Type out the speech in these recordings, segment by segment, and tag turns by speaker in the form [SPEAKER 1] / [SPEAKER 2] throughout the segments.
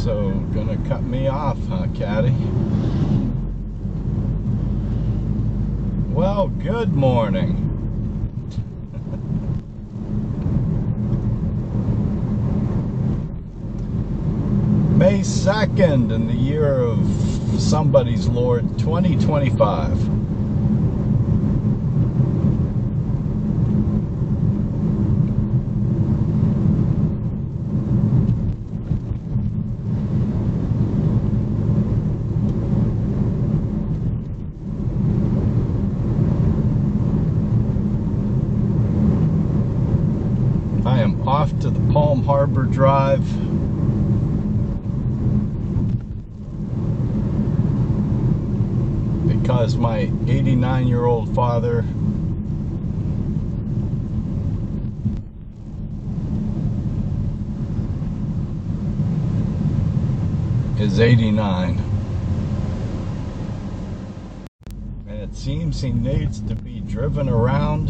[SPEAKER 1] So, gonna cut me off, huh, Caddy? Well, good morning. May 2nd in the year of somebody's Lord, 2025. I am off to the Palm Harbor Drive. Because my 89-year-old father is 89. And it seems he needs to be driven around.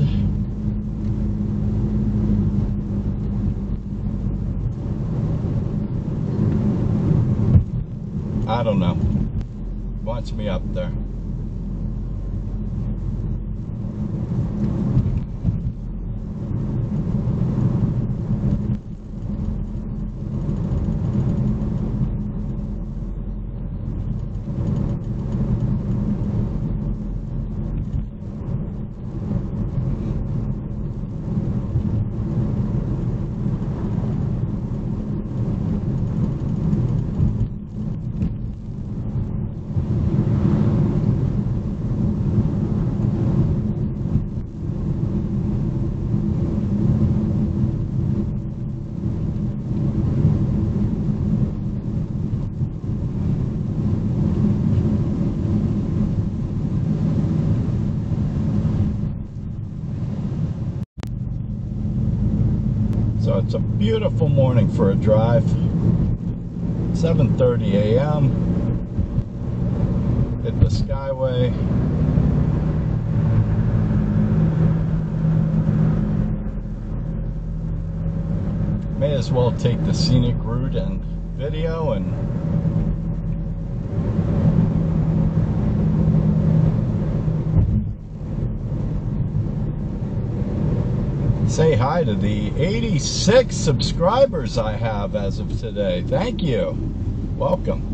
[SPEAKER 1] I don't know. Wants me up there. So it's a beautiful morning for a drive. 7:30 a.m. Hit the Skyway. May as well take the scenic route and video and say hi to the 86 subscribers I have as of today. Thank you. Welcome.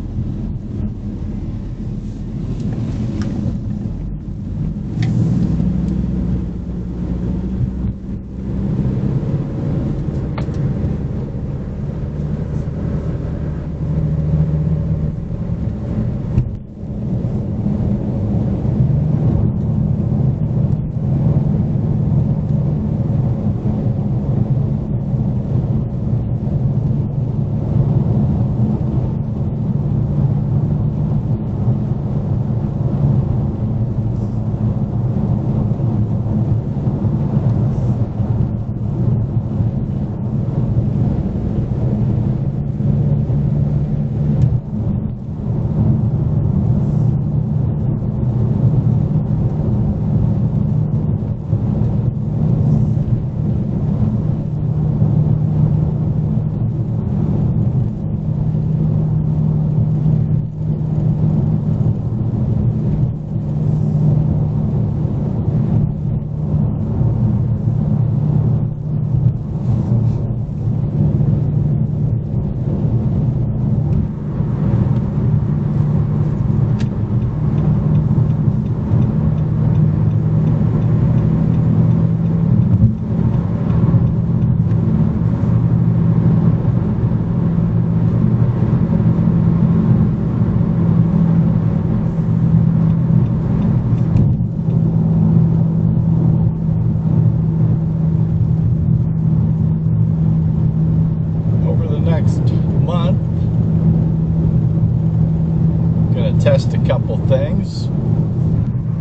[SPEAKER 1] Test a couple things.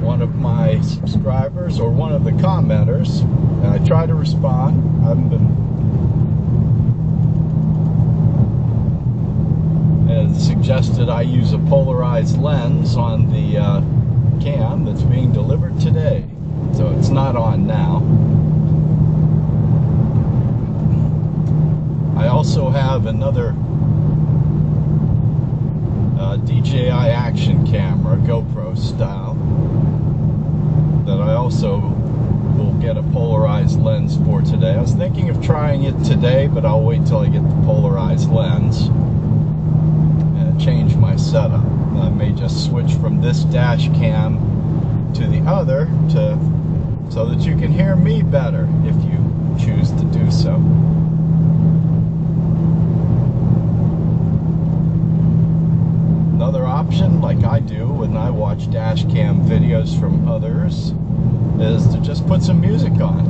[SPEAKER 1] One of my subscribers, or one of the commenters, and I try to respond. I haven't been suggested I use a polarized lens on the cam that's being delivered today, so it's not on now. I also have another DSLR GoPro style, that I also will get a polarized lens for today. I was thinking of trying it today, but I'll wait till I get the polarized lens and change my setup. I may just switch from this dash cam to the other so that you can hear me better if you choose to do so. Another option, like I do when I watch dash cam videos from others, is to just put some music on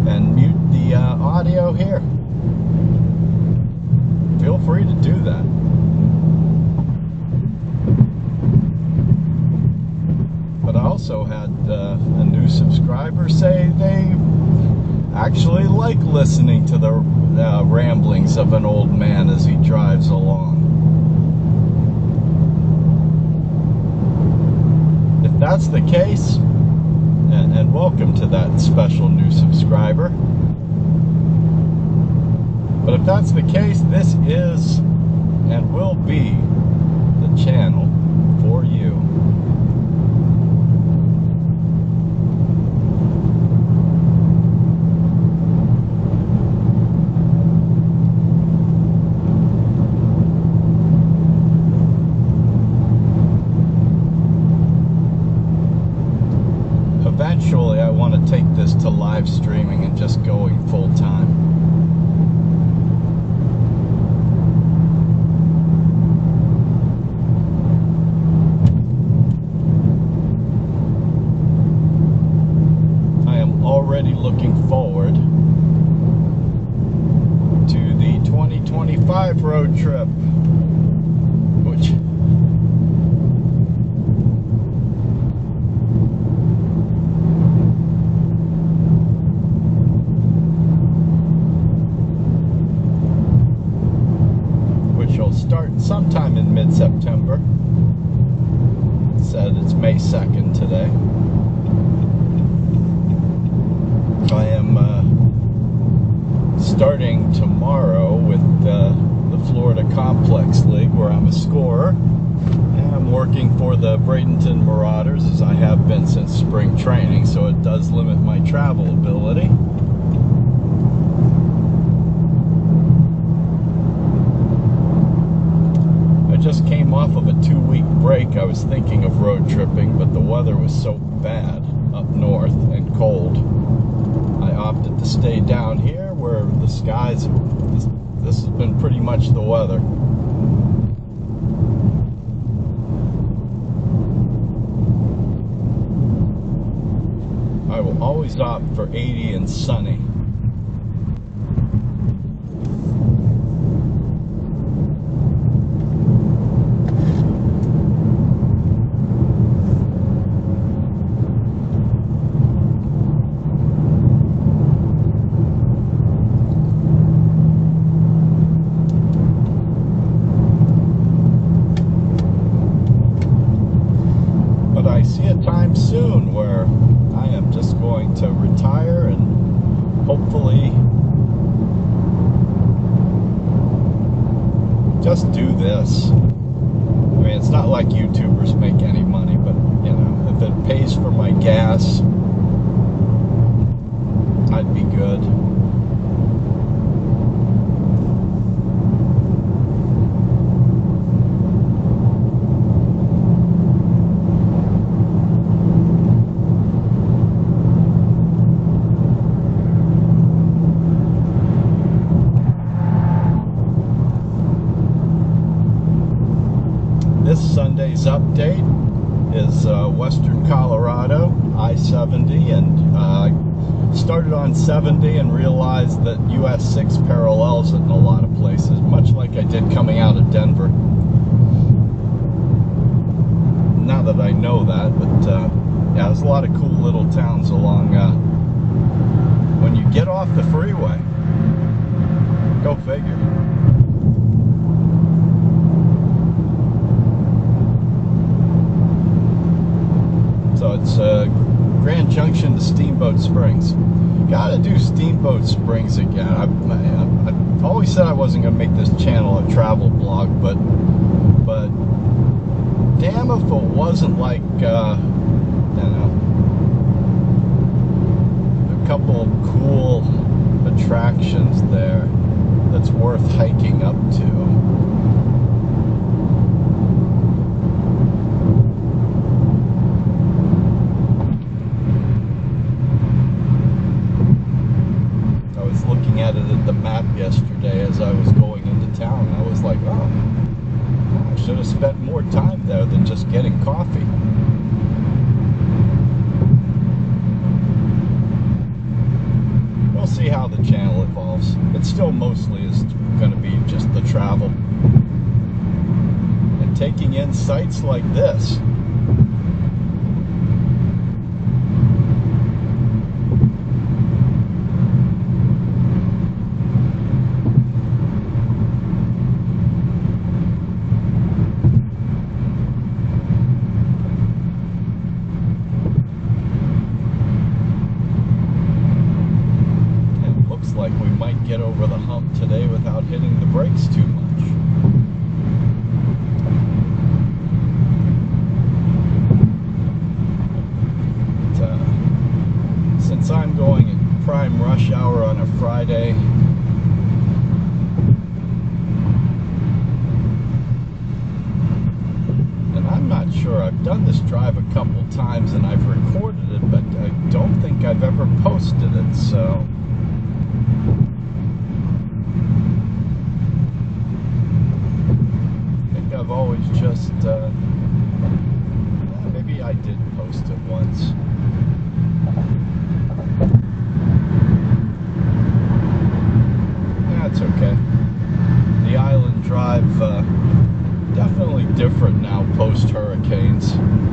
[SPEAKER 1] and mute the audio here. Feel free to do that. But I also had a new subscriber say they actually like listening to the ramblings of an old man as he drives along. If that's the case, and welcome to that special new subscriber, but if that's the case, this is and will be the channel for you. Eventually, I want to take this to live streaming and just going full time. I am already looking forward to the 2025 road trip, which will start sometime in mid-September. It said it's May 2nd today. I am starting tomorrow with the Florida Complex League, where I'm a scorer, and I'm working for the Bradenton Marauders, as I have been since spring training, so it does limit my travel ability. I just came off of a 2-week break. I was thinking of road tripping, but the weather was so bad up north and cold, I opted to stay down here where the skies, this has been pretty much the weather. I will always opt for 80 and sunny. I see a time soon where I am just going to retire and hopefully just do this. I mean, it's not like YouTubers make any money, but you know, if it pays for my gas, I'd be good. This Sunday's update is western Colorado, I-70, and I started on 70 and realized that US 6 parallels it in a lot of places, much like I did coming out of Denver. Now that I know that, but yeah, there's a lot of cool little towns along when you get off the freeway. Go figure. So it's Grand Junction to Steamboat Springs. Gotta do Steamboat Springs again. I've always always said I wasn't going to make this channel a travel blog, but damn if it wasn't like, I don't know, a couple of cool attractions there that's worth hiking up to. I was looking at it at the map yesterday as I was going into town. I was like, oh, I should have spent more time there than just getting coffee. We'll see how the channel evolves. It still mostly is going to be just the travel and taking in sights like this. Like we might get over the hump today without hitting the brakes too much. But, since I'm going at prime rush hour on a Friday, and I'm not sure, I've done this drive a couple times and I've recorded it, but I don't think I've ever posted it, so I've always just, maybe I did post it once. That's okay. The island drive, definitely different now post-hurricanes.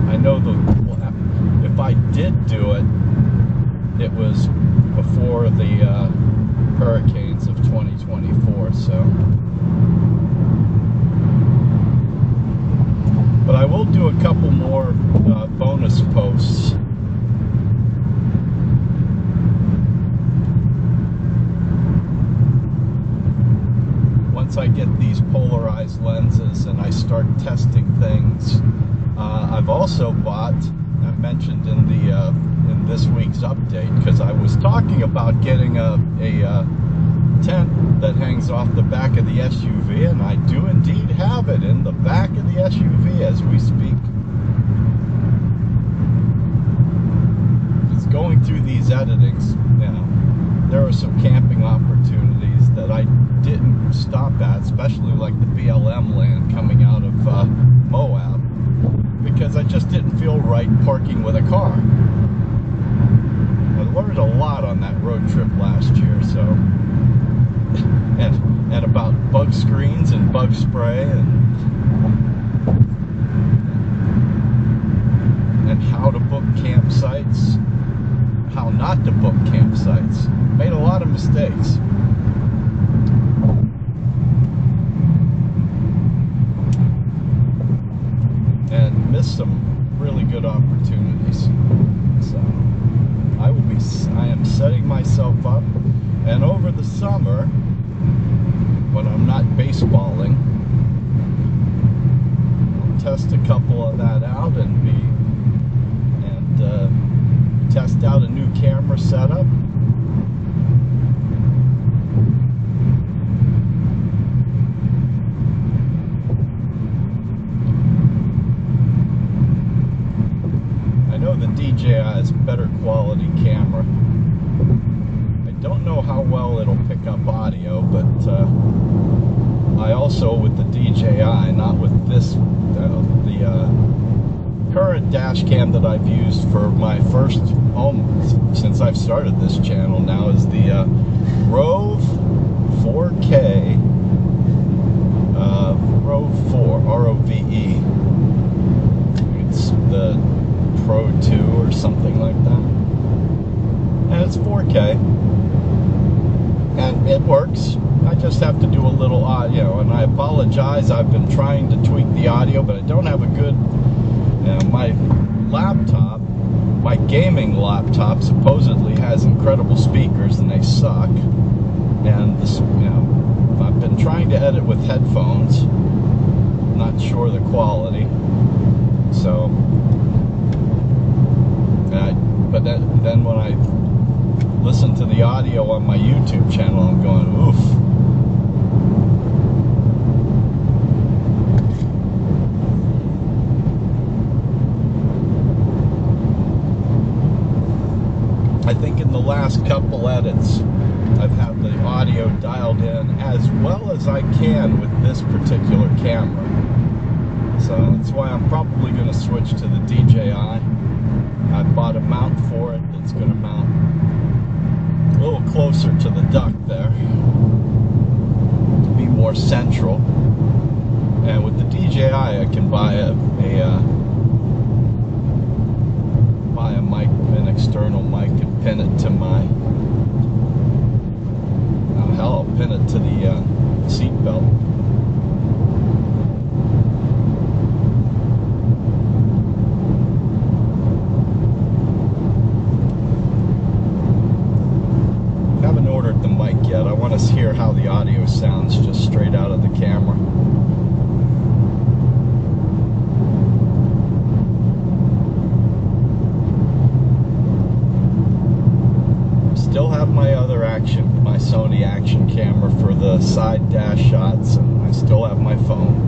[SPEAKER 1] I know if I did do it, it was before the hurricanes of 2024, so. But I will do a couple more bonus posts. Once I get these polarized lenses and I start testing things. I've also bought, I mentioned in this week's update, because I was talking about getting a tent that hangs off the back of the SUV, and I do indeed have it in the back of the SUV as we speak. It's going through these editings, there are some camping opportunities that I didn't stop at, especially like the BLM land coming out of Moab, because I just didn't feel right parking with a car. I learned a lot on that road trip last year, so and about bug screens and bug spray and how to book campsites, how not to book campsites. Made a lot of mistakes. And missed some really good opportunities. So I am setting myself up, and over the summer, when I'm not baseballing, I'll test a couple of that out and test out a new camera setup. I know the DJI is a better quality camera. I don't know how well it'll pick up audio, but I also, with the DJI, not with this, the current dash cam that I've used for my first, since I've started this channel now, is the Rove 4K, Rove 4, R-O-V-E. It's the Pro 2 or something like that. And it's 4K. And it works. I just have to do a little audio, and I apologize. I've been trying to tweak the audio, but I don't have a good, my laptop, my gaming laptop supposedly has incredible speakers, and they suck. And this, trying to edit with headphones. Not sure the quality. So, but then when I listen to the audio on my YouTube channel, I'm going, oof. I think in the last couple edits, I've had the audio dialed in as well as I can with this particular camera. So that's why I'm probably going to switch to the DJI. I bought a mount for it that's going to mount a little closer to the duck there to be more central. And with the DJI, I can buy a mic, an external mic, and pin it to my, oh hell, I'll pin it to the seat belt. Haven't ordered the mic yet. I want to hear how the audio sounds just straight out of the camera. Still have my other my Sony action camera for the side dash shots, and I still have my phone.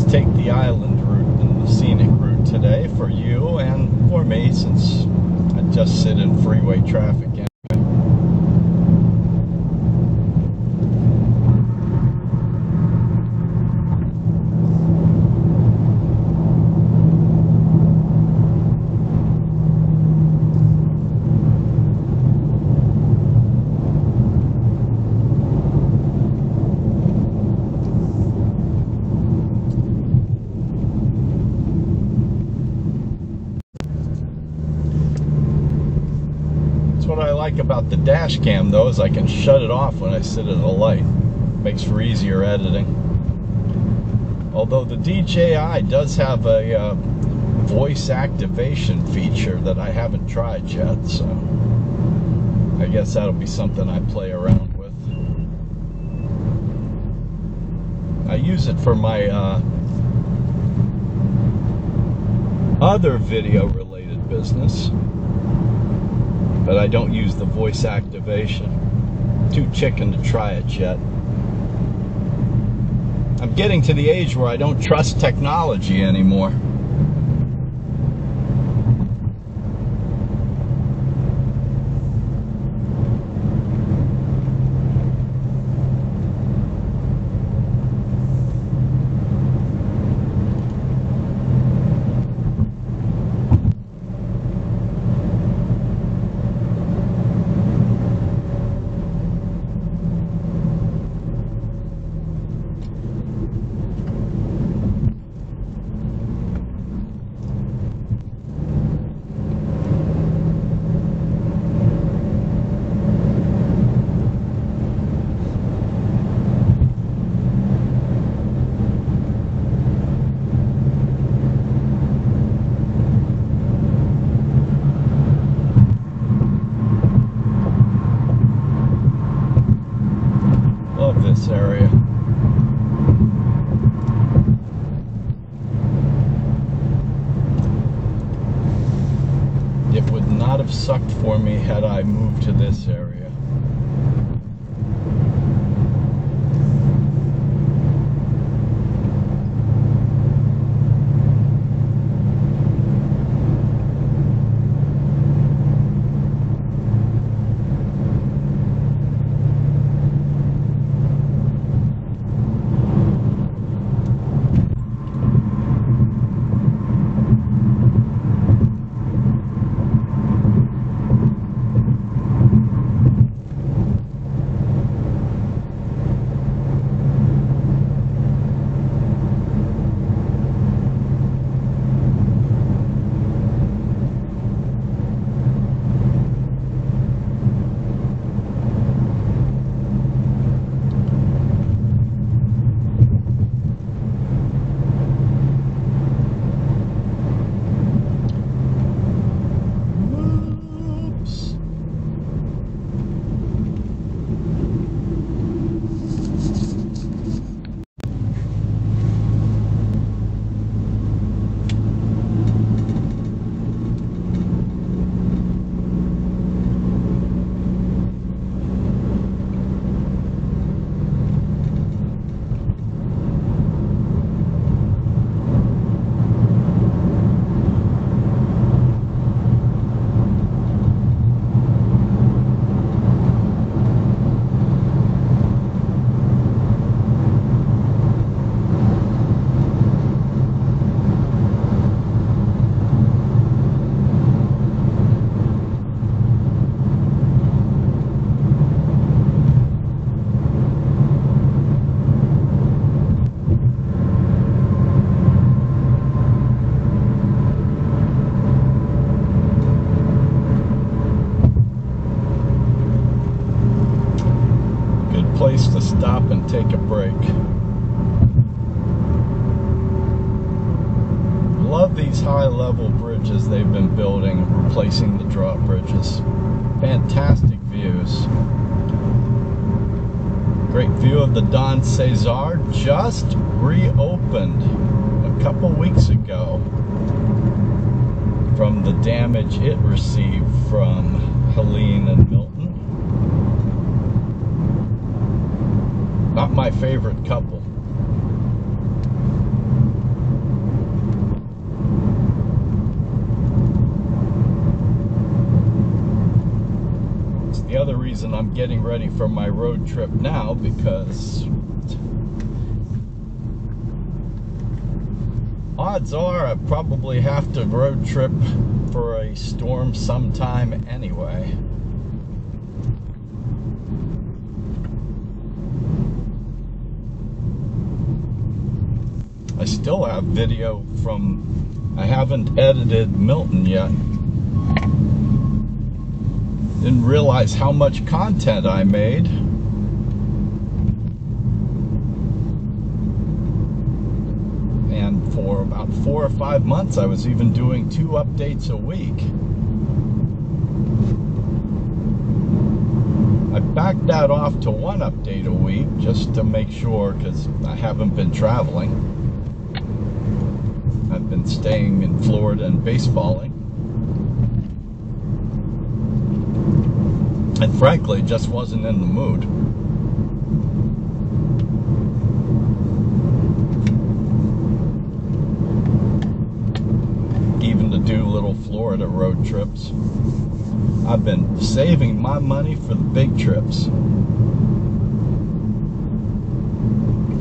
[SPEAKER 1] Take the island route and the scenic route today for you and for me, since I just sit in freeway traffic anyway. What I like about the dash cam though is I can shut it off when I sit at a light. Makes for easier editing. Although the DJI does have a voice activation feature that I haven't tried yet, so I guess that'll be something I play around with. I use it for my other video related business, but I don't use the voice activation. Too chicken to try it yet. I'm getting to the age where I don't trust technology anymore. have sucked for me had I moved to this area. Place to stop and take a break. Love these high-level bridges they've been building, replacing the drawbridges. Fantastic views. Great view of the Don Cesar, just reopened a couple weeks ago from the damage it received from Helene and Milton. Not my favorite couple. It's the other reason I'm getting ready for my road trip now, because odds are I probably have to road trip for a storm sometime anyway. I still have video from, I haven't edited Milton yet. Didn't realize how much content I made. And for about 4 or 5 months, I was even doing 2 updates a week. I backed that off to 1 update a week just to make sure, because I haven't been traveling. I've been staying in Florida and baseballing. And frankly, just wasn't in the mood. Even to do little Florida road trips. I've been saving my money for the big trips.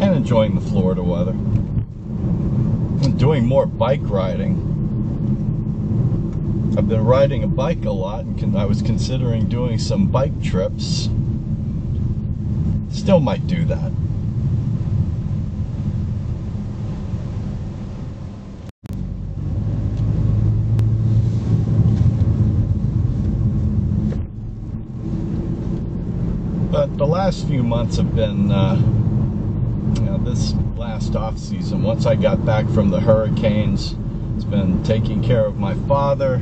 [SPEAKER 1] And enjoying the Florida weather. Doing more bike riding. I've been riding a bike a lot, and I was considering doing some bike trips. Still might do that. But the last few months have been, this last off season, once I got back from the hurricanes, it's been taking care of my father,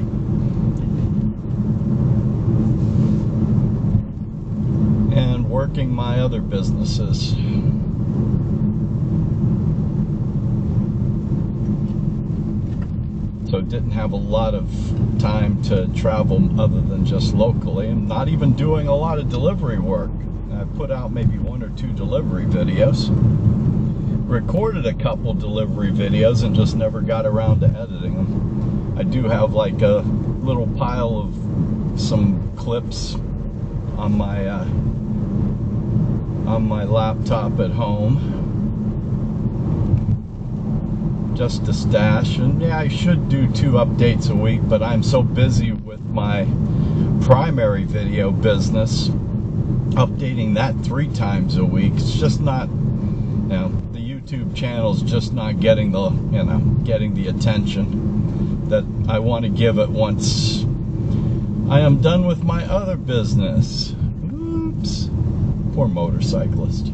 [SPEAKER 1] and working my other businesses. So didn't have a lot of time to travel other than just locally, and not even doing a lot of delivery work. I put out maybe 1 or 2 delivery videos, recorded a couple delivery videos, and just never got around to editing them. I do have like a little pile of some clips on my laptop at home, just to stash. And yeah, I should do 2 updates a week, but I'm so busy with my primary video business, updating that 3 times a week. It's just not, the YouTube channel's just not getting the, getting the attention that I want to give it once I am done with my other business. Oops. Poor motorcyclist.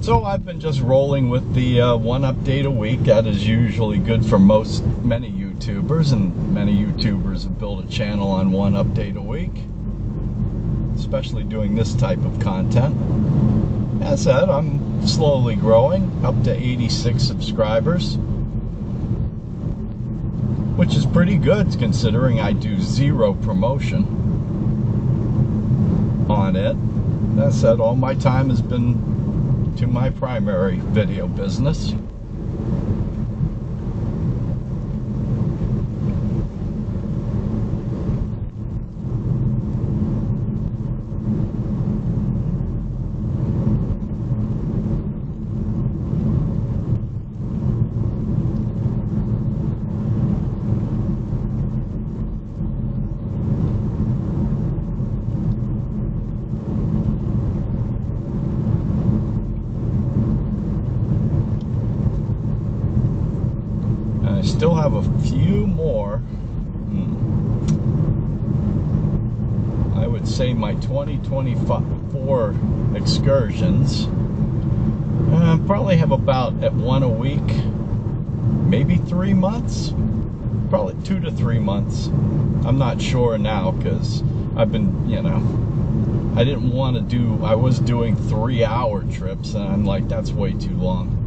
[SPEAKER 1] So I've been just rolling with the 1 update a week. That is usually good for many YouTubers, and many YouTubers have built a channel on 1 update a week, especially doing this type of content. As said, I'm slowly growing, up to 86 subscribers, which is pretty good considering I do 0 promotion on it. That said, all my time has been to my primary video business. Still have a few more. I would say my 2024 excursions. Probably have about at 1 a week, maybe 3 months, probably 2 to 3 months. I'm not sure now because I've been, I didn't want to do. I was doing 3-hour trips, and I'm like, that's way too long.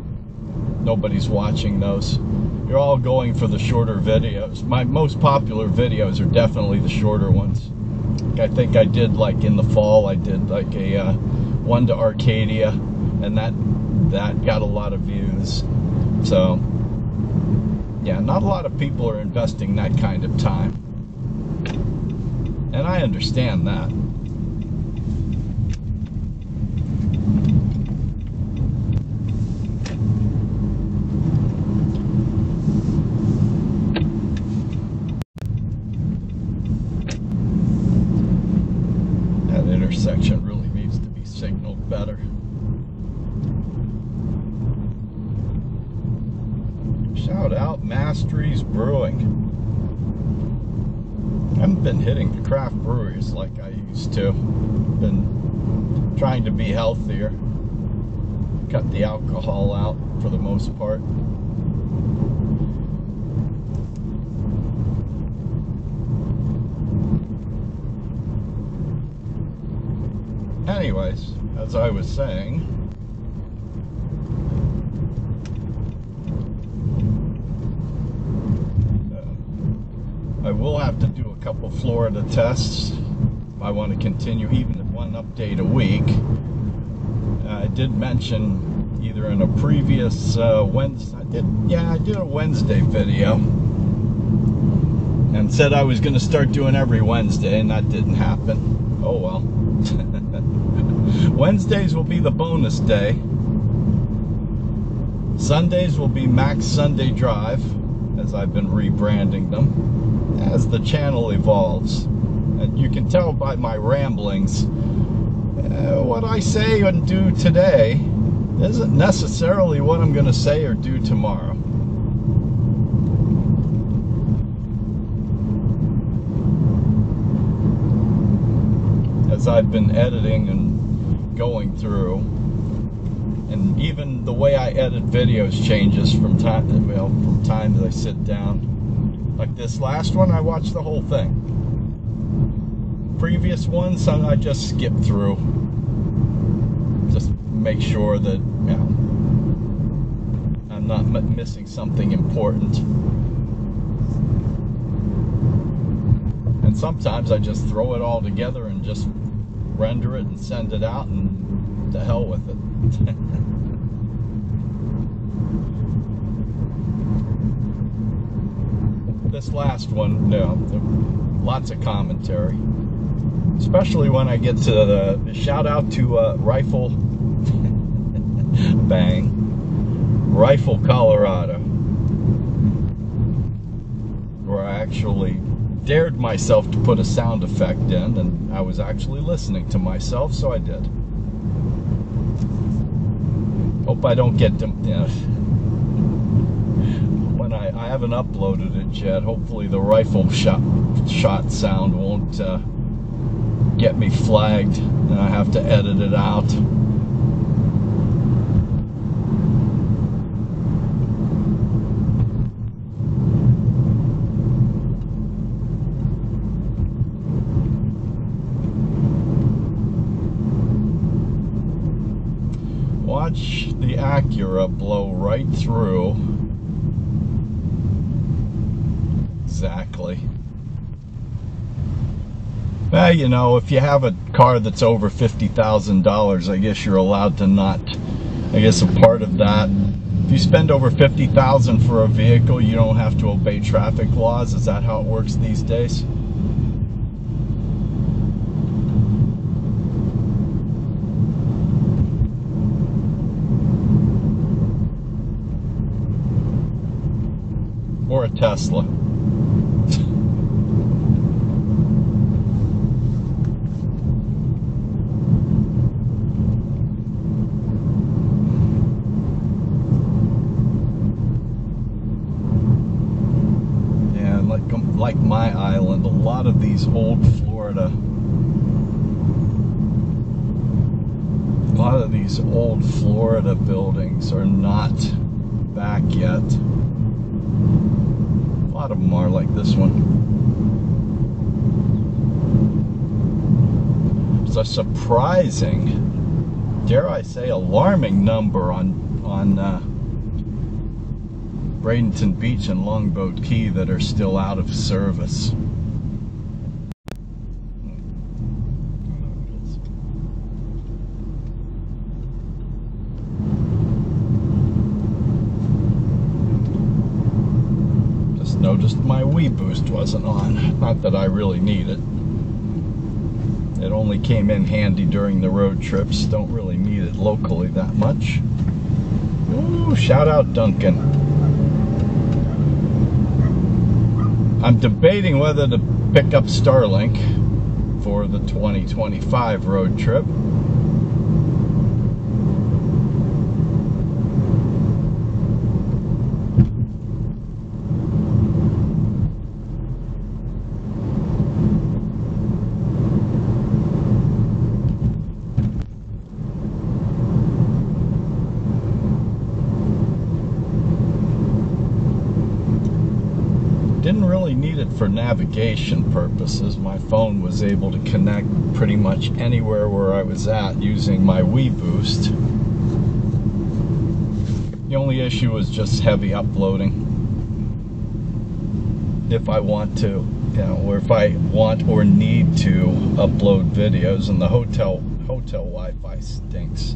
[SPEAKER 1] Nobody's watching those. You're all going for the shorter videos. My most popular videos are definitely the shorter ones. I think I did, like in the fall, I did like a one to Arcadia, and that got a lot of views. So yeah, not a lot of people are investing that kind of time, and I understand that. Intersection really needs to be signaled better. Shout out Mastery's Brewing. I haven't been hitting the craft breweries like I used to. Been trying to be healthier. Cut the alcohol out for the most part. Anyways, as I was saying, I will have to do a couple Florida tests. I want to continue even at 1 update a week. I did mention either in a previous Wednesday, I did a Wednesday video and said I was going to start doing every Wednesday, and that didn't happen. Oh well. Wednesdays will be the bonus day. Sundays will be Max Sunday Drive, as I've been rebranding them as the channel evolves. And you can tell by my ramblings, what I say and do today isn't necessarily what I'm going to say or do tomorrow. As I've been editing and going through, and even the way I edit videos changes from time that I sit down. Like this last one, I watched the whole thing. Previous ones, I just skip through. Just make sure that I'm not missing something important. And sometimes I just throw it all together and just render it and send it out, and to hell with it. This last one, lots of commentary, especially when I get to the shout out to Rifle Rifle, Colorado, where I actually dared myself to put a sound effect in, and I was actually listening to myself, so I did. Hope I don't get to, when I haven't uploaded it yet, hopefully the rifle shot sound won't get me flagged and I have to edit it out. Watch the Acura blow right through. Exactly. Well, you know, if you have a car that's over $50,000, I guess you're allowed to not. I guess a part of that, if you spend over $50,000 for a vehicle, you don't have to obey traffic laws. Is that how it works these days? Or a Tesla. Yeah, like my island, a lot of these old Florida, buildings are not back yet. A lot of them are like this one. It's a surprising, dare I say, alarming number on Bradenton Beach and Longboat Key that are still out of service. Noticed my Wii boost wasn't on. Not that I really need it. It only came in handy during the road trips. Don't really need it locally that much. Ooh, shout out Duncan. I'm debating whether to pick up Starlink for the 2025 road trip. Didn't really need it for navigation purposes. My phone was able to connect pretty much anywhere where I was at using my Wii Boost. The only issue was just heavy uploading. If I want to, or if I want or need to upload videos, and the hotel Wi-Fi stinks.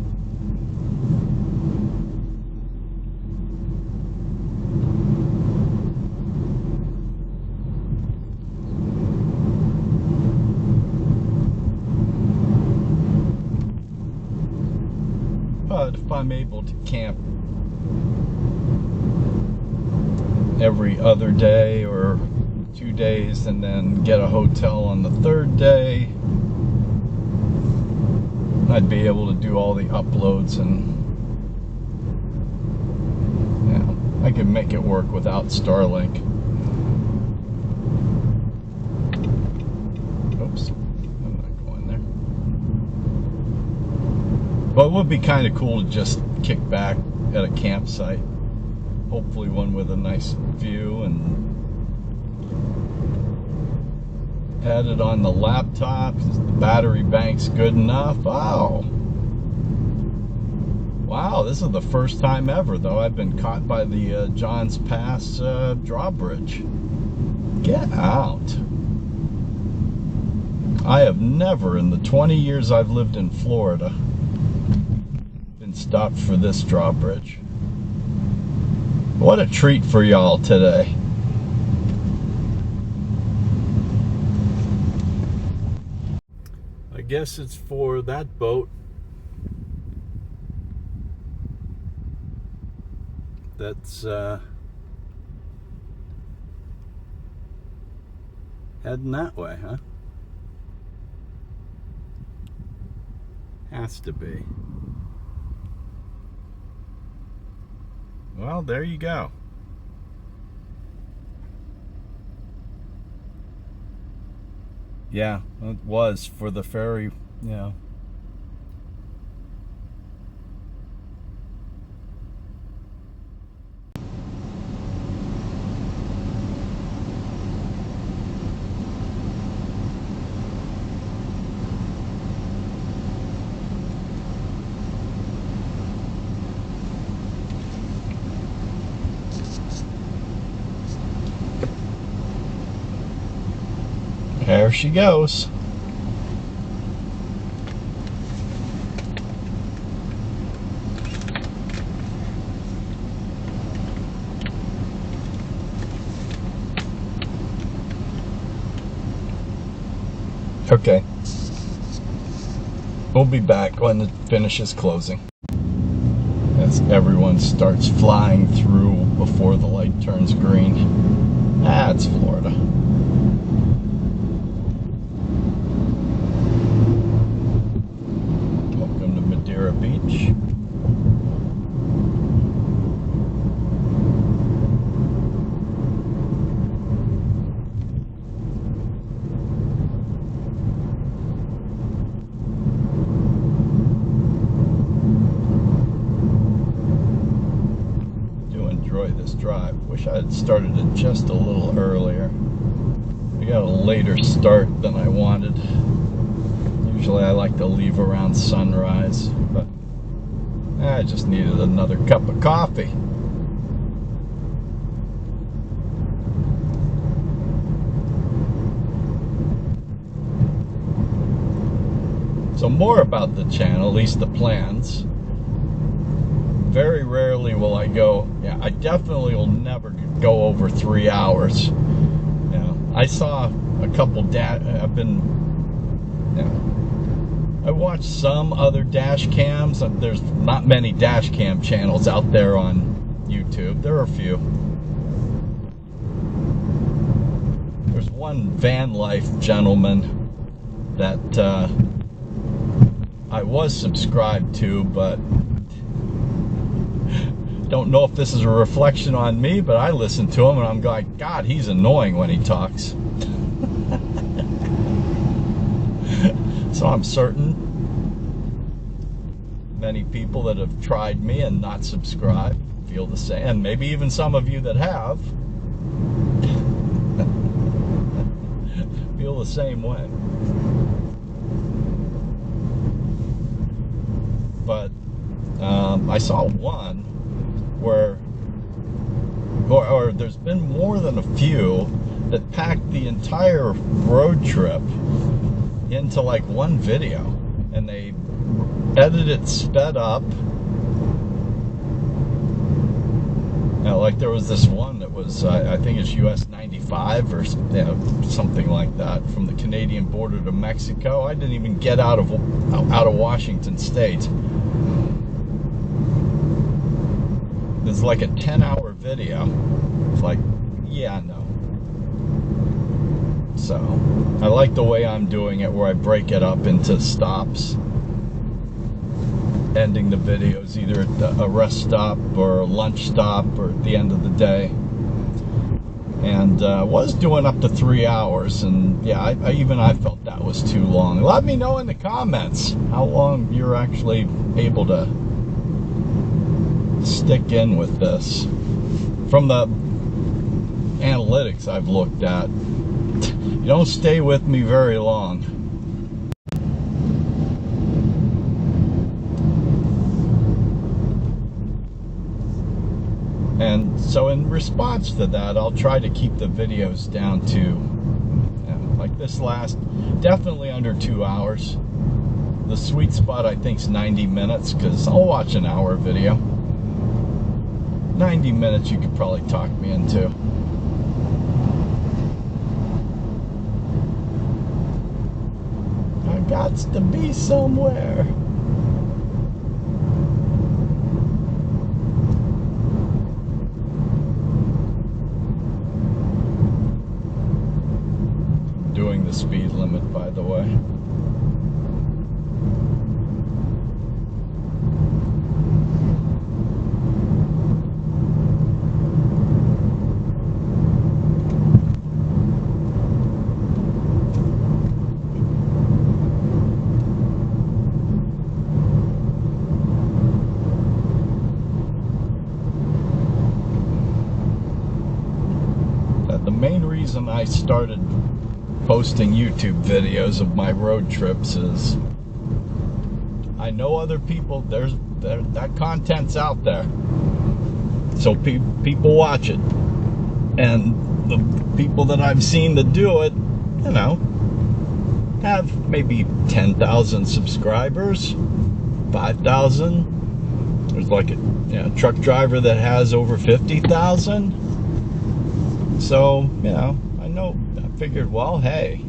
[SPEAKER 1] But if I'm able to camp every other day or 2 days and then get a hotel on the third day, I'd be able to do all the uploads, and I could make it work without Starlink. Oops, I'm not going there. But it would be kind of cool to just kick back at a campsite. Hopefully one with a nice view, and had it on the laptop. The battery bank's good enough. Oh, Wow, this is the first time ever, though, I've been caught by the Johns Pass drawbridge. Get out. I have never, in the 20 years I've lived in Florida, been stopped for this drawbridge. What a treat for y'all today. I guess it's for that boat that's heading that way, huh? Has to be. Well, there you go. Yeah, it was for the ferry, yeah. There she goes. Okay. We'll be back when it finishes closing. As everyone starts flying through before the light turns green. Ah, it's Florida. Beach. Do enjoy this drive. Wish I had started it just a little earlier. We got a later start than I wanted. Usually I like to leave around sunrise, but I just needed another cup of coffee. So more about the channel, at least the plans. Very rarely will I go, I definitely will never go over 3 hours. You know, I saw a couple, I watched some other dash cams. There's not many dash cam channels out there on YouTube. There are a few. There's one van life gentleman that I was subscribed to, but don't know if this is a reflection on me, but I listen to him and I'm going, God, he's annoying when he talks. So I'm certain many people that have tried me and not subscribed feel the same, and maybe even some of you that have feel the same way. But I saw one where, or there's been more than a few that packed the entire road trip into like one video, and they edited it sped up. Like there was this one that was I think it's US 95 or something like that, from the Canadian border to Mexico. I didn't even get out of Washington State. It's like a 10-hour video. It's like, yeah, no. So I like the way I'm doing it, where I break it up into stops, ending the videos either at a rest stop or a lunch stop or at the end of the day. And was doing up to 3 hours, and yeah, I felt that was too long. Let me know in the comments how long you're actually able to stick in with this. From the analytics I've looked at, you don't stay with me very long. And so in response to that, I'll try to keep the videos down to, like this last, definitely under 2 hours. The sweet spot, I think, is 90 minutes, because I'll watch an hour video. 90 minutes you could probably talk me into. I gots to be somewhere. Doing the speed limit, by the way. The main reason I started posting YouTube videos of my road trips is I know other people, that content's out there, so people watch it, and the people that I've seen that do it, you know, have maybe 10,000 subscribers, 5,000. There's like a truck driver that has over 50,000. So, you know, I figured, well, hey,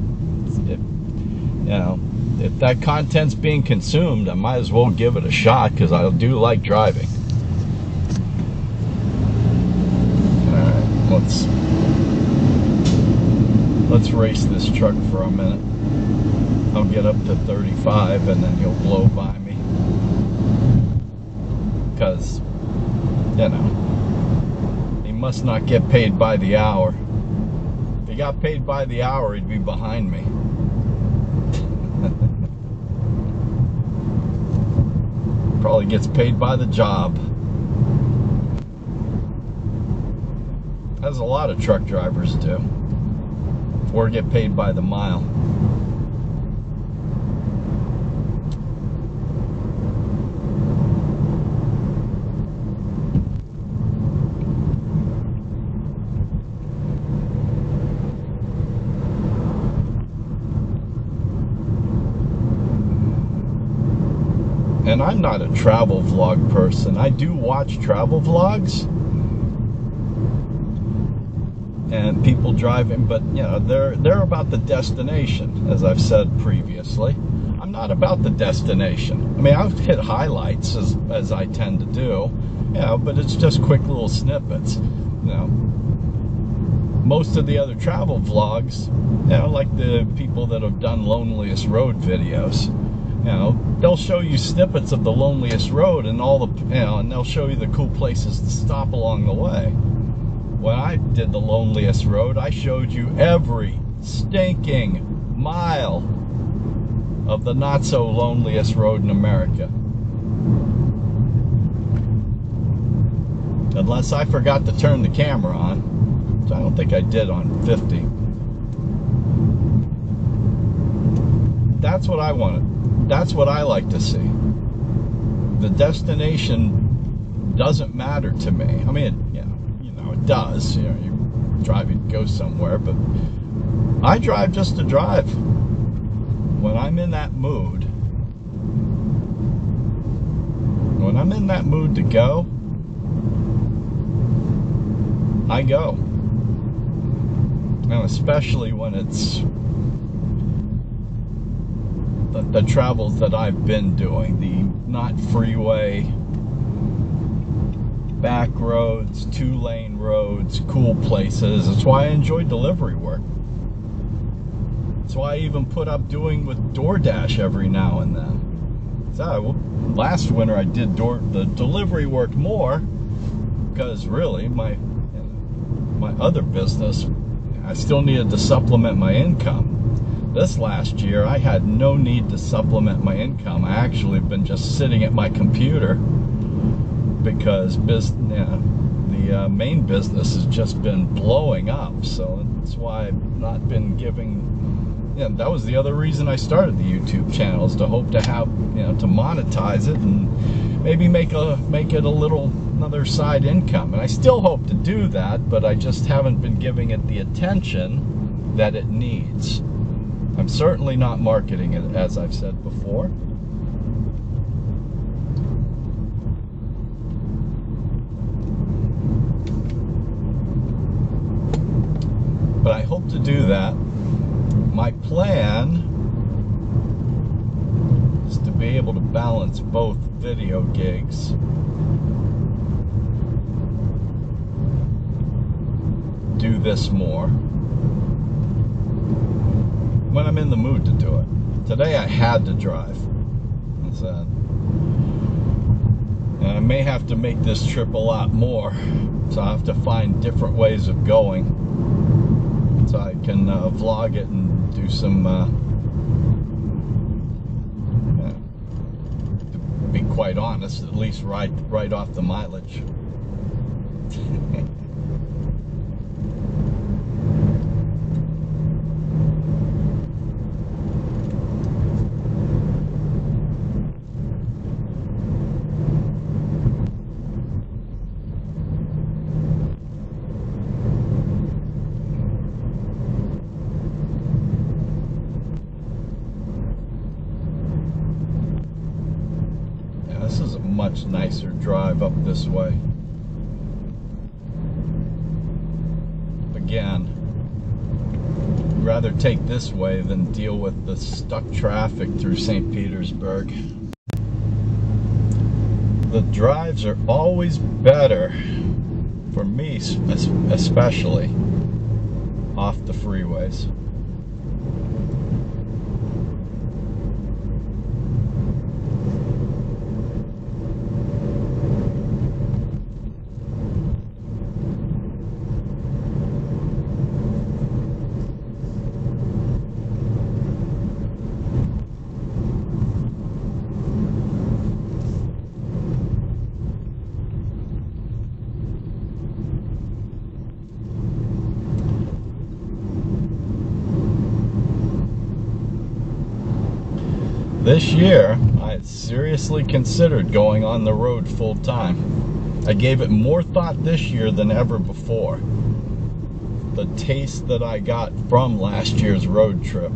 [SPEAKER 1] if that content's being consumed, I might as well give it a shot, because I do like driving. Alright, let's race this truck for a minute. I'll get up to 35 and then he'll blow by me. Because, you know, he must not get paid by the hour. If he got paid by the hour, he'd be behind me. Probably gets paid by the job. As a lot of truck drivers do. Or get paid by the mile. And I'm not a travel vlog person. I do watch travel vlogs and people driving, but you know, they're about the destination, as I've said previously. I'm not about the destination. I mean, I've hit highlights as I tend to do, you know, but it's just quick little snippets. You know, most of the other travel vlogs, you know, like the people that have done loneliest road videos, you know, they'll show you snippets of the loneliest road and all the, you know, and they'll show you the cool places to stop along the way. When I did the loneliest road, I showed you every stinking mile of the not so loneliest road in America. Unless I forgot to turn the camera on, which I don't think I did on 50. That's what I wanted. That's what I like to see. The destination doesn't matter to me. I mean, you know, it does. You know, you're driving to go somewhere, but I drive just to drive. When I'm in that mood, to go, I go. And especially when it's the travels that I've been doing, the not freeway, back roads, 2-lane roads, cool places. That's why I enjoy delivery work. That's why I even put up doing with DoorDash every now and then. So last winter I did the delivery work more, because really my other business, I still needed to supplement my income. This last year, I had no need to supplement my income. I actually have been just sitting at my computer because the main business has just been blowing up. So that's why I've not been giving, that was the other reason I started the YouTube channel, is to hope to have, to monetize it and maybe make it a little another side income. And I still hope to do that, but I just haven't been giving it the attention that it needs. I'm certainly not marketing it, as I've said before. But I hope to do that. My plan is to be able to balance both video gigs, do this more when I'm in the mood to do it. Today I had to drive. And I may have to make this trip a lot more, so I have to find different ways of going, so I can vlog it and do some, to be quite honest, at least right off the mileage. This is a much nicer drive up this way. Again, I'd rather take this way than deal with the stuck traffic through St. Petersburg. The drives are always better, for me especially, off the freeways. This year, I had seriously considered going on the road full time. I gave it more thought this year than ever before. The taste that I got from last year's road trip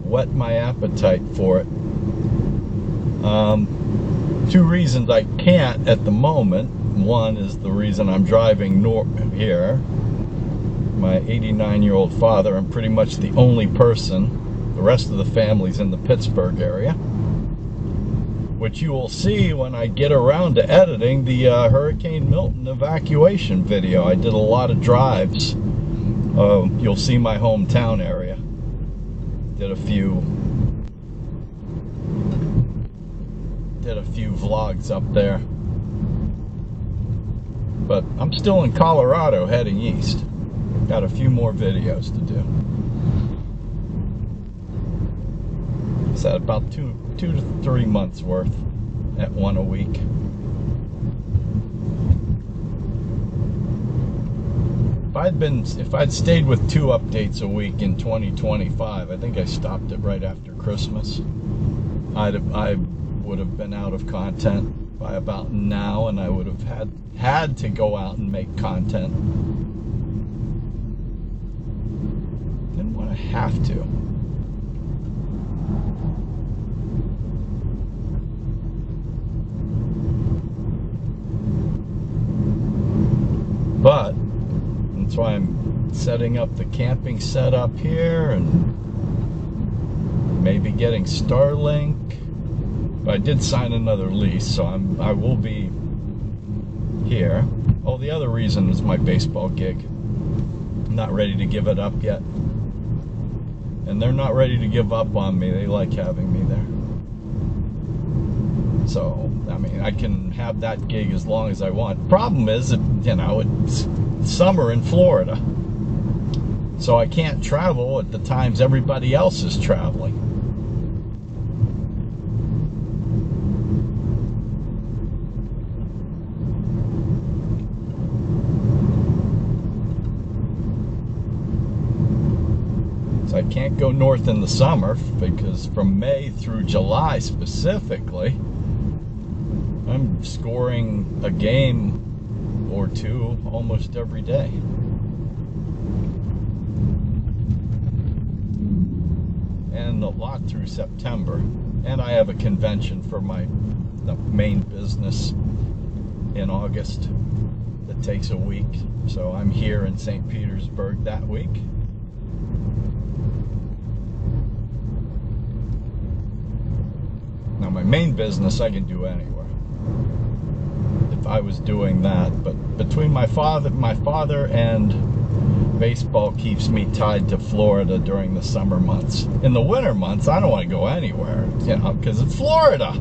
[SPEAKER 1] whet my appetite for it. Two reasons I can't at the moment. One is the reason I'm driving north here. My 89-year-old father, I'm pretty much the only person. The rest of the family's in the Pittsburgh area, which you will see when I get around to editing the Hurricane Milton evacuation video. I did a lot of drives. You'll see my hometown area. Did a few vlogs up there. But I'm still in Colorado heading east. Got a few more videos to do. It's at about two to 3 months worth at one a week. If I'd stayed with 2 updates a week in 2025, I think I stopped it right after Christmas, I would have been out of content by about now, and I would have had to go out and make content. Didn't want to have to. But that's why I'm setting up the camping setup here and maybe getting Starlink. But I did sign another lease, so I will be here. Oh, the other reason is my baseball gig. I'm not ready to give it up yet. And they're not ready to give up on me. They like having me there. So, I mean, I can have that gig as long as I want. Problem is, it's summer in Florida. So I can't travel at the times everybody else is traveling. can't go north in the summer because from May through July specifically, I'm scoring a game or two almost every day. And a lot through September. And I have a convention for the main business in August that takes a week. So I'm here in St. Petersburg that week. Now my main business I can do anywhere. If I was doing that, but between my father and baseball keeps me tied to Florida during the summer months. In the winter months, I don't want to go anywhere, because it's Florida.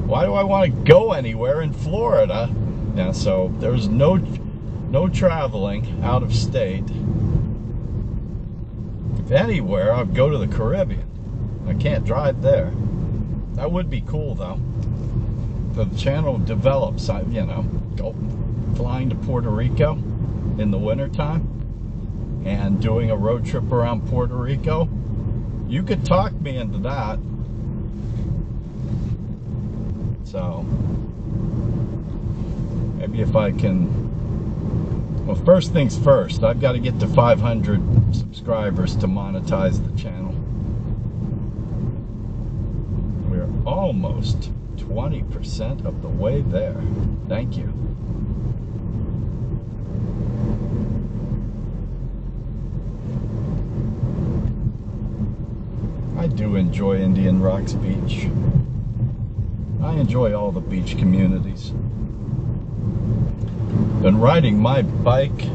[SPEAKER 1] Why do I want to go anywhere in Florida? Yeah, so there's no traveling out of state. If anywhere, I'd go to the Caribbean. I can't drive there. That would be cool, though. The channel develops, go flying to Puerto Rico in the wintertime and doing a road trip around Puerto Rico. You could talk me into that. So maybe if I can, well, first things first, I've got to get to 500 subscribers to monetize the channel. We're almost 20% of the way there. Thank you. I do enjoy Indian Rocks Beach. I enjoy all the beach communities. Been riding my bike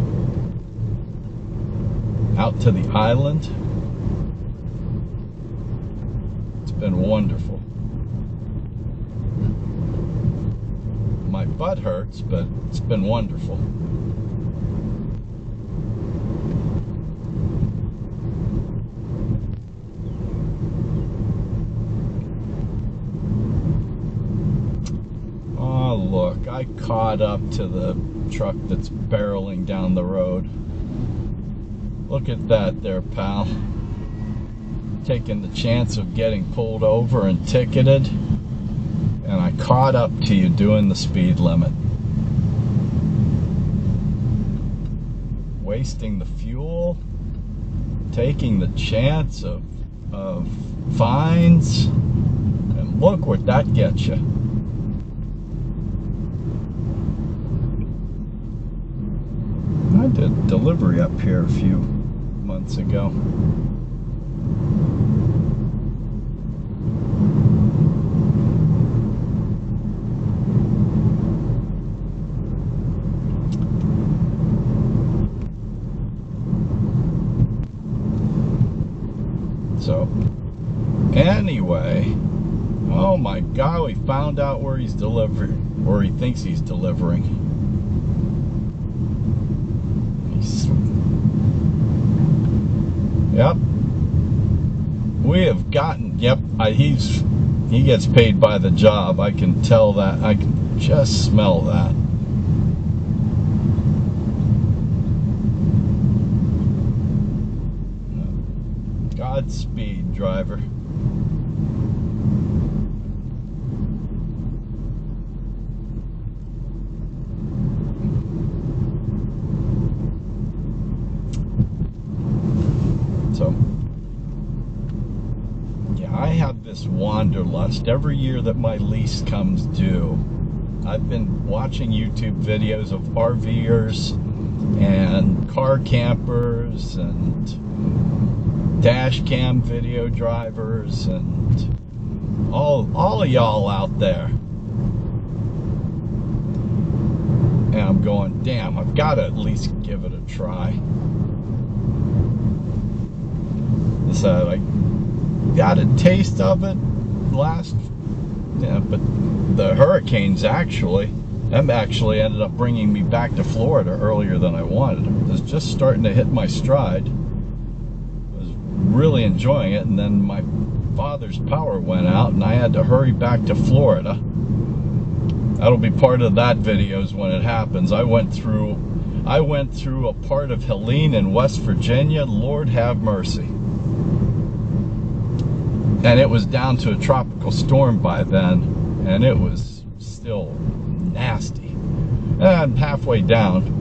[SPEAKER 1] out to the island. It's been wonderful. My butt hurts, but it's been wonderful. Oh, look, I caught up to the truck that's barreling down the road. Look at that there, pal. Taking the chance of getting pulled over and ticketed. And I caught up to you doing the speed limit. Wasting the fuel, taking the chance of fines, and look what that gets you. I did delivery up here a few months ago. So, anyway, oh my God, we found out where he's delivering, or he thinks he's delivering. Yep. We have gotten, he gets paid by the job. I can tell that. I can just smell that. Godspeed, driver. So, yeah, I have this wanderlust. Every year that my lease comes due, I've been watching YouTube videos of RVers and car campers and dash cam video drivers and all of y'all out there. And I'm going, damn, I've got to at least give it a try. So I got a taste of it but the hurricanes actually ended up bringing me back to Florida earlier than I wanted. I was just starting to hit my stride. Really enjoying it, and then my father's power went out and I had to hurry back to Florida. That'll be part of that videos when it happens. I went through I went through a part of Helene in West Virginia. Lord have mercy. And it was down to a tropical storm by then, and it was still nasty. And halfway down,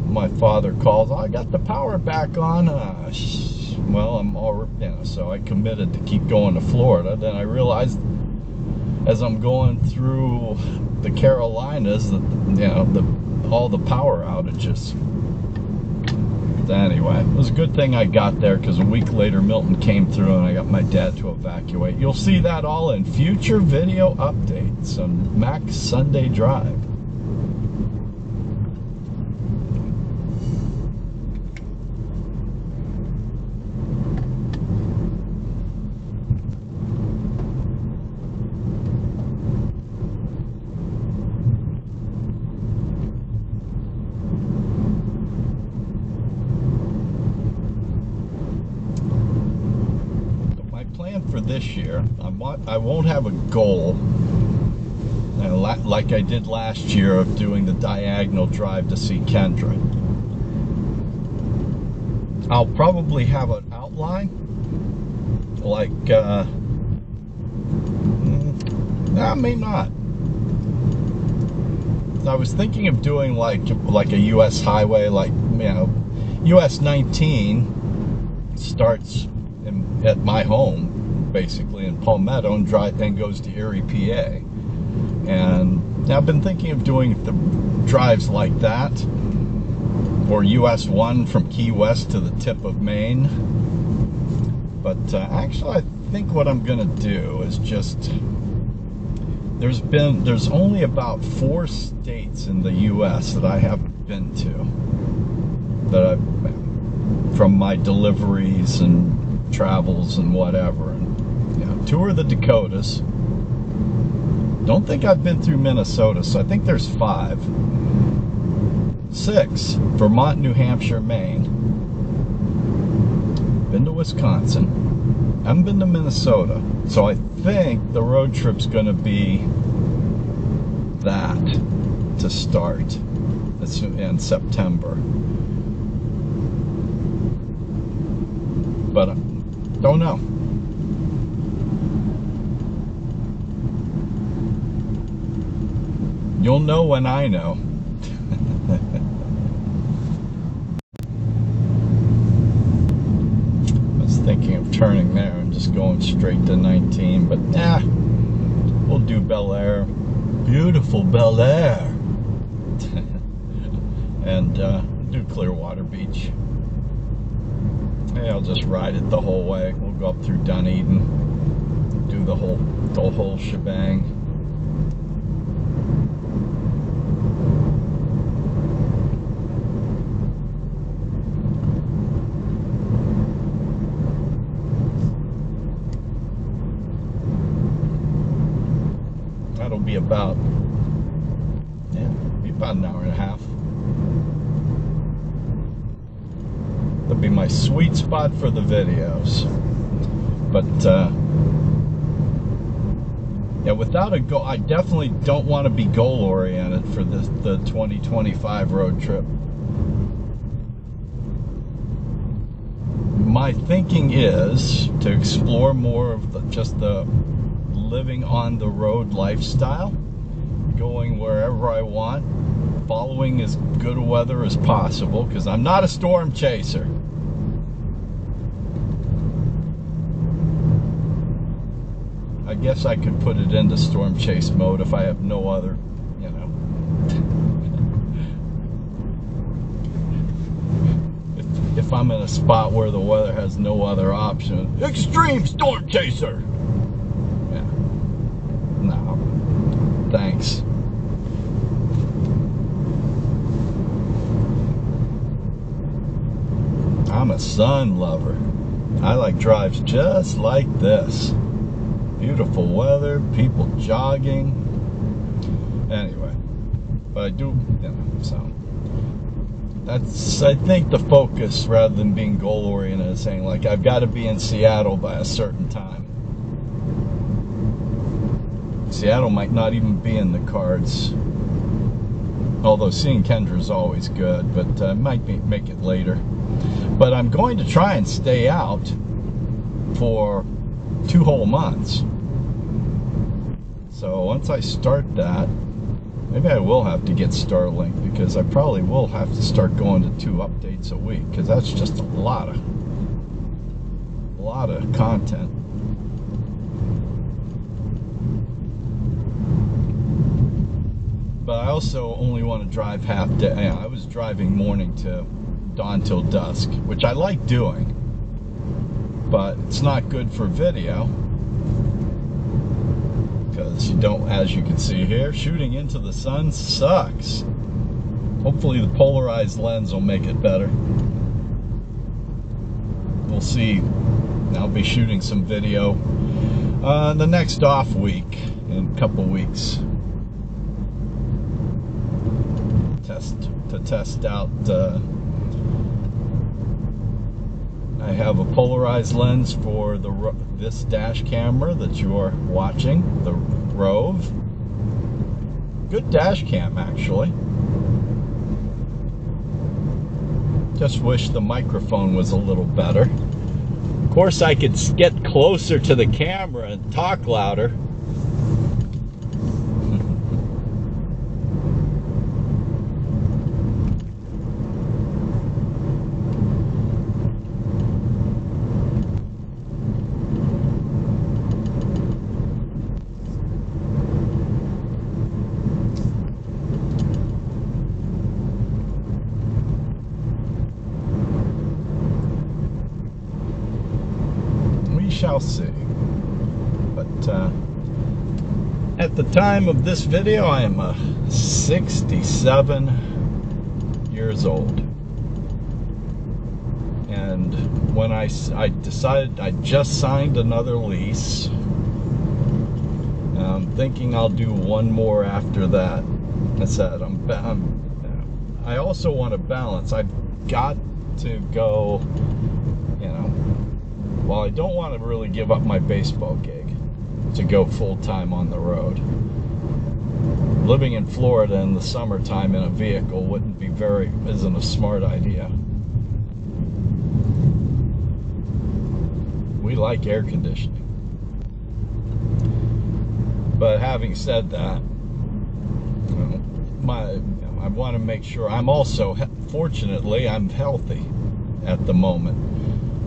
[SPEAKER 1] my father calls, I got the power back on. Well, I'm already, so I committed to keep going to Florida. Then I realized as I'm going through the Carolinas that, all the power outages. Anyway, it was a good thing I got there, because a week later Milton came through and I got my dad to evacuate. You'll see that all in future video updates on Mac's Sunday Drive. For this year, I won't have a goal like I did last year of doing the diagonal drive to see Kendra. I'll probably have an outline, like I may not. I was thinking of doing like a U.S. highway, like U.S. 19 starts at my home, basically in Palmetto, and goes to Erie, PA. And I've been thinking of doing the drives like that, or US 1 from Key West to the tip of Maine. But actually, I think what I'm gonna do is just, there's only about 4 states in the US that I haven't been to, that I've, from my deliveries and travels and whatever. And tour the Dakotas. Don't think I've been through Minnesota, so I think there's 5. 6, Vermont, New Hampshire, Maine. Been to Wisconsin. Haven't been to Minnesota. So I think the road trip's gonna be that to start. It's in September. But don't know. You'll know when I know. I was thinking of turning there and just going straight to 19, but we'll do Bel Air. Beautiful Bel Air. And do Clearwater Beach. I'll just ride it the whole way. We'll go up through Dunedin, do the whole shebang. That'll be about an hour and a half. That'll be my sweet spot for the videos. But without a goal, I definitely don't want to be goal oriented for the 2025 road trip. My thinking is to explore more of just the living on the road lifestyle, going wherever I want, following as good weather as possible, because I'm not a storm chaser. I guess I could put it into storm chase mode if I have no other, if I'm in a spot where the weather has no other option. Extreme storm chaser! No, thanks. I'm a sun lover. I like drives just like this. Beautiful weather, people jogging. Anyway, but I do, so that's, I think, the focus, rather than being goal oriented, is saying like I've got to be in Seattle by a certain time. Seattle might not even be in the cards. Although seeing Kendra is always good, but might make it later. But I'm going to try and stay out for 2 whole months. So once I start that, maybe I will have to get Starlink, because I probably will have to start going to 2 updates a week, because that's just a lot of content. But I also only want to drive half day. I was driving morning to dawn till dusk, which I like doing, but it's not good for video, because you don't, as you can see here, shooting into the sun sucks. Hopefully the polarized lens will make it better. We'll see. I'll be shooting some video the next off week, in a couple weeks, to test out. I have a polarized lens for this dash camera that you are watching, the Rove. Good dash cam, actually. Just wish the microphone was a little better. Of course, I could get closer to the camera and talk louder. Shall see. But at the time of this video, I am 67 years old, and when I decided, I just signed another lease. I'm thinking I'll do one more after that. I said I also want to balance. I've got to go, well, I don't want to really give up my baseball gig to go full-time on the road. Living in Florida in the summertime in a vehicle isn't a smart idea. We like air conditioning. But having said that, I want to make sure fortunately, I'm healthy at the moment.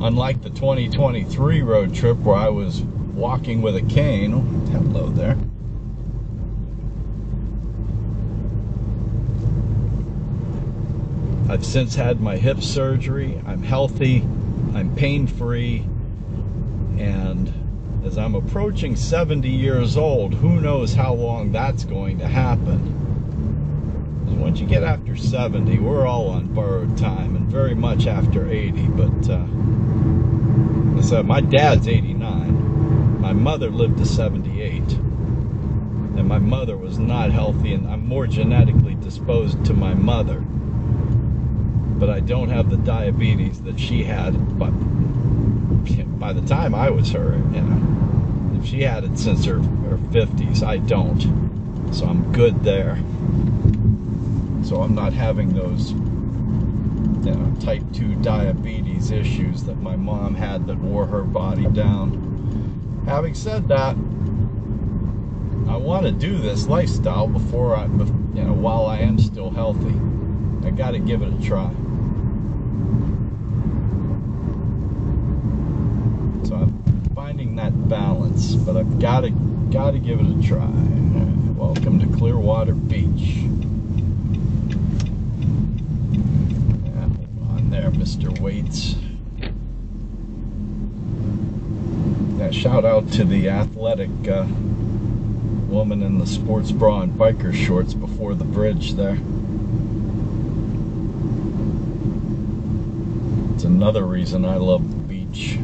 [SPEAKER 1] Unlike the 2023 road trip where I was walking with a cane. Oh, hello there. I've since had my hip surgery. I'm healthy. I'm pain-free. And as I'm approaching 70 years old, who knows how long that's going to happen. Once you get after 70, we're all on borrowed time, and very much after 80, but so my dad's 89. My mother lived to 78, and my mother was not healthy, and I'm more genetically disposed to my mother, but I don't have the diabetes that she had. But by the time I was her, if she had it since her 50s, I don't, so I'm good there. So I'm not having those type 2 diabetes issues that my mom had that wore her body down. Having said that, I want to do this lifestyle while I am still healthy. I got to give it a try. So I'm finding that balance, but I've got to give it a try. Welcome to Clearwater Beach. There, Mr. Waits. Yeah, shout out to the athletic woman in the sports bra and biker shorts before the bridge there. It's another reason I love the beach.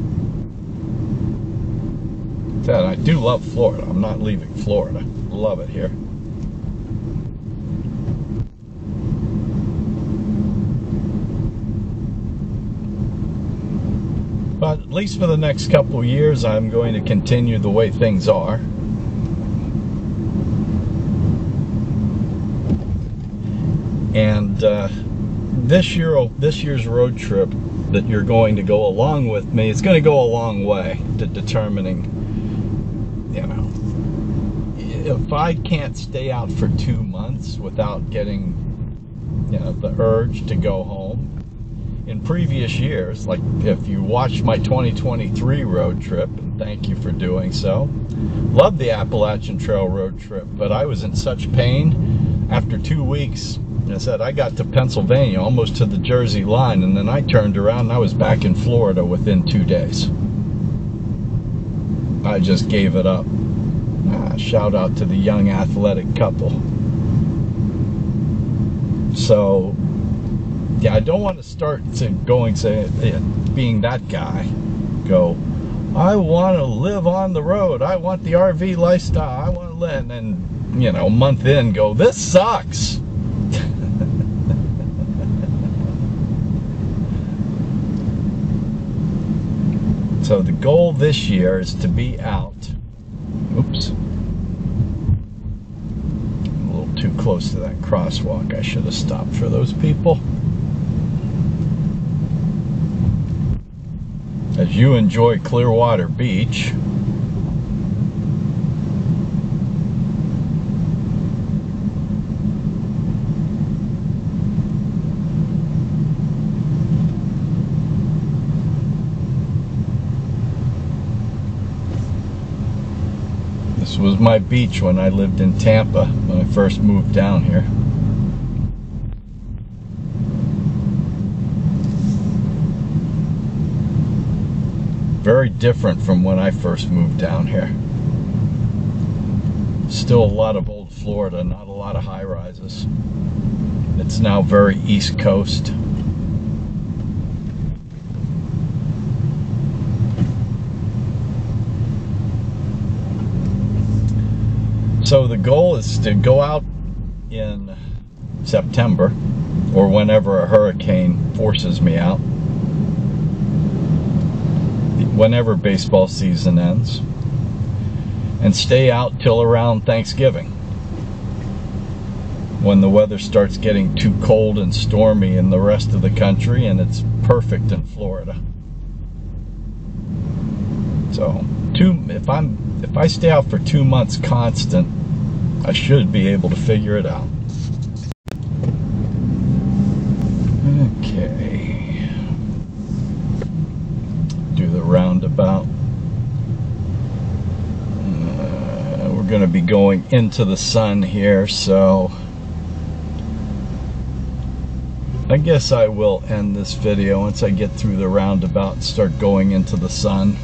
[SPEAKER 1] Dad, I do love Florida. I'm not leaving Florida. Love it here. But at least for the next couple years, I'm going to continue the way things are. And this year's road trip that you're going to go along with me, it's going to go a long way to determining, you know, if I can't stay out for 2 months without getting, you know, the urge to go home. In previous years, like if you watched my 2023 road trip, and thank you for doing so, loved the Appalachian Trail road trip, but I was in such pain after 2 weeks. I said I got to Pennsylvania, almost to the Jersey line, and then I turned around and I was back in Florida within 2 days. I just gave it up. Shout out to the young athletic couple. So yeah, I don't want to start being that guy. Go, I want to live on the road. I want the RV lifestyle. I want to live. And then, you know, a month in, go, this sucks. So the goal this year is to be out. Oops. A little too close to that crosswalk. I should have stopped for those people. As you enjoy Clearwater Beach, this was my beach when I lived in Tampa, when I first moved down here. Very different from when I first moved down here. Still a lot of old Florida, not a lot of high rises. It's now very East Coast. So the goal is to go out in September or whenever a hurricane forces me out. Whenever baseball season ends, and stay out till around Thanksgiving, when the weather starts getting too cold and stormy in the rest of the country, and it's perfect in Florida. So if I stay out for 2 months constant, I should be able to figure it out. Okay. Do the roundabout. We're going to be going into the sun here, so I guess I will end this video once I get through the roundabout and start going into the sun.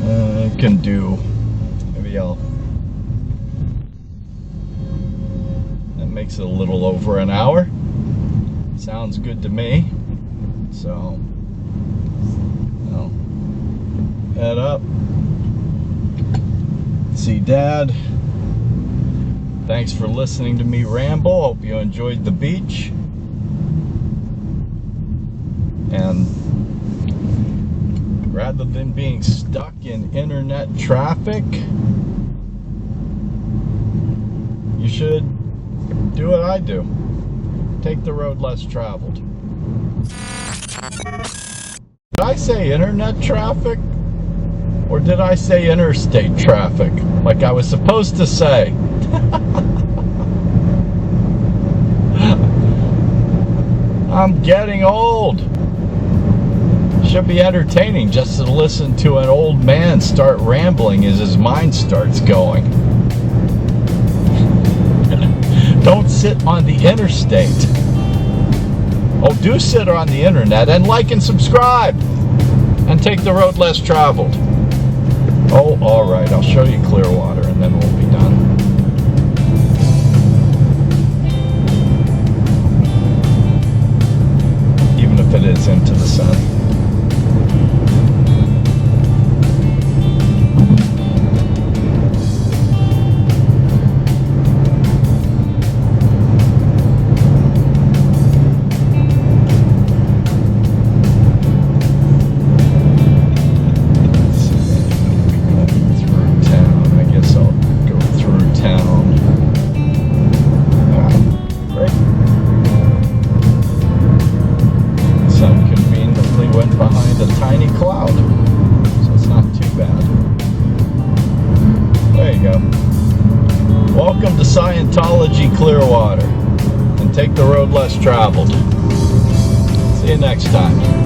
[SPEAKER 1] I can do, maybe that makes it a little over an hour. Sounds good to me. So head up, see Dad. Thanks for listening to me ramble. Hope you enjoyed the beach. And rather than being stuck in internet traffic, you should do what I do. Take the road less traveled. Did I say internet traffic? Or did I say interstate traffic? Like I was supposed to say. I'm getting old. Should be entertaining just to listen to an old man start rambling as his mind starts going. Don't sit on the interstate. Oh, do sit on the internet and like and subscribe and take the road less traveled. Oh, all right, I'll show you Clearwater and then we'll be done. Even if it is into the sun. Clearwater and take the road less traveled. See you next time.